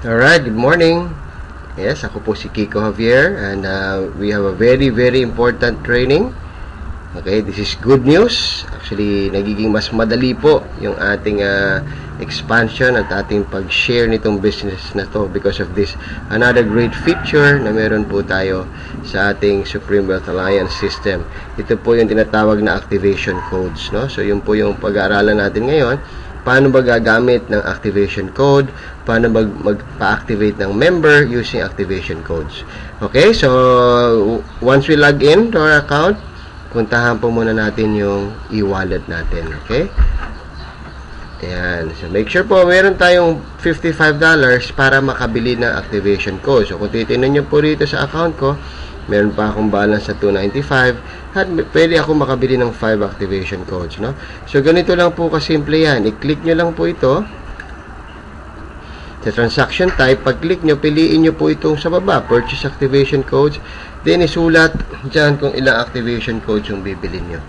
Alright, good morning. Yes, ako po si Kiko Javier and we have a very important training. Okay, this is good news. Actually, nagiging mas madali po yung ating expansion at ating pag-share nitong business na to because of this another great feature na meron po tayo sa ating Supreme Wealth Alliance system. Ito po yung tinatawag na activation codes, no? So, yun po yung pag-aaralan natin ngayon. Paano ba gagamit ng activation code? Paano magpa-activate ng member using activation codes? Okay, so once we log in to our account, puntahan po muna natin yung e-wallet natin. Okay? Ayan. So make sure po meron tayong $55 para makabili ng activation code. So kung titingnan nyo po rito sa account ko, meron pa akong balance sa $295 at pwede ako makabili ng 5 activation codes, no? So ganito lang po kasimple yan. I-click nyo lang po ito sa transaction type. Pag-click nyo, piliin nyo po itong sa baba, purchase activation codes, then isulat dyan kung ilang activation codes yung bibili nyo.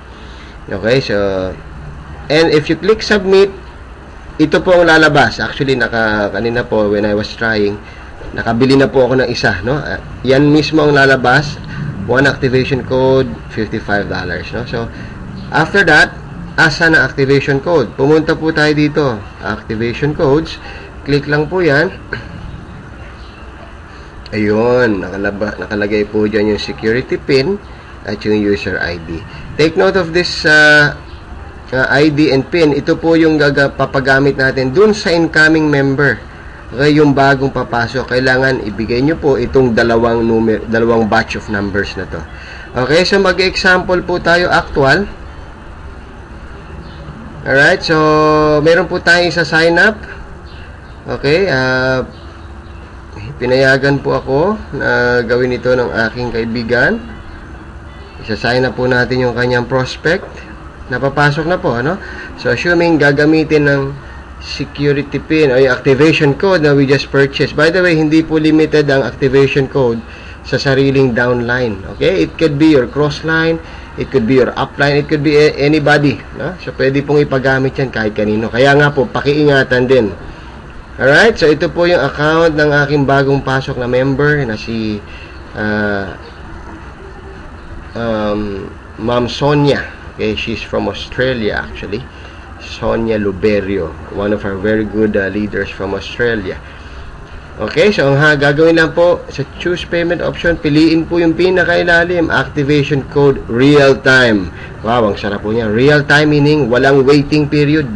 Okay, so and if you click submit, ito po ang lalabas. Actually, kanina po when I was trying, nakabili na po ako ng isa, no? Yan mismo ang lalabas. One activation code, $55, no? So, after that, asa na activation code? Pumunta po tayo dito. Activation codes. Click lang po yan. Ayun, nakalagay po dyan yung security pin at yung user ID. Take note of this ID and pin. Ito po yung papagamit natin dun sa incoming member. Okay, yung bagong papasok, kailangan ibigay nyo po itong dalawang batch of numbers na to. Okay, so mag-example po tayo actual. Alright, so meron po tayong isa sign up. Okay, pinayagan po ako na gawin ito ng aking kaibigan. Isa-sign up po natin yung kanyang prospect. Napapasok na po, ano? So assuming gagamitin ng security pin o yung activation code na we just purchased. By the way, hindi po limited ang activation code sa sariling downline. Okay? It could be your crossline, it could be your upline, it could be anybody. No? So, pwede pong ipagamit yan kahit kanino. Kaya nga po, pakiingatan din. Alright? So, ito po yung account ng aking bagong pasok na member na si Ma'am Sonia. Okay? She's from Australia actually. Sonia Luberio, one of our very good leaders from Australia. Okay, so ang gagawin lang po sa choose payment option, piliin po yung pinakailalim, activation code real time. Wow, ang sarap po niya. Real time meaning walang waiting period,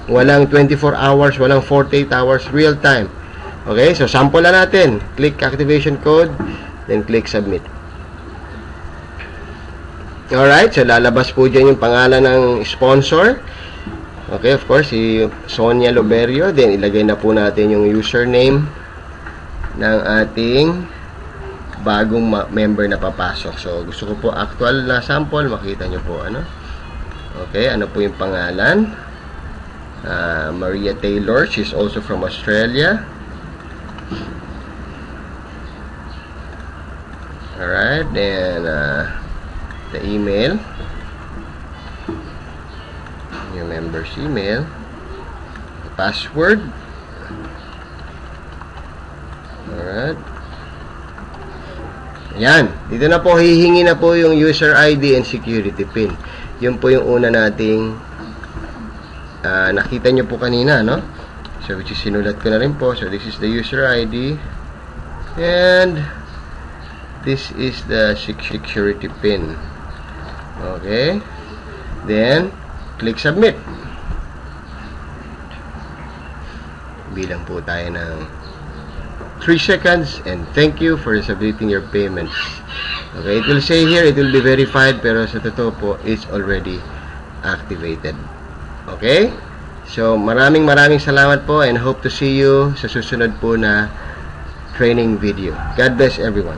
walang 24 hours, walang 48 hours, real time. Okay, so sample na natin. Click activation code, then click submit. Alright, so lalabas po dyan yung pangalan ng sponsor. Okay, of course, si Sonia Luberio. Then, ilagay na po natin yung username ng ating bagong member na papasok. So, gusto ko po actual na sample. Makita nyo po, ano? Okay, ano po yung pangalan? Maria Taylor. She's also from Australia. Alright, then, the email. Yung member's email, password. Alright. Yan. Dito na po, hihingi na po yung user ID and security pin. Yun po yung una nating nakita nyo po kanina, no? So, which is sinulat ko na rin po. So, this is the user ID and this is the security pin. Okay. Then, click submit. Bilang po tayo ng 3 seconds and thank you for submitting your payments. Okay, it will say here, it will be verified, pero sa totoo po, it's already activated. Okay? So, maraming salamat po and hope to see you sa susunod po na training video. God bless everyone.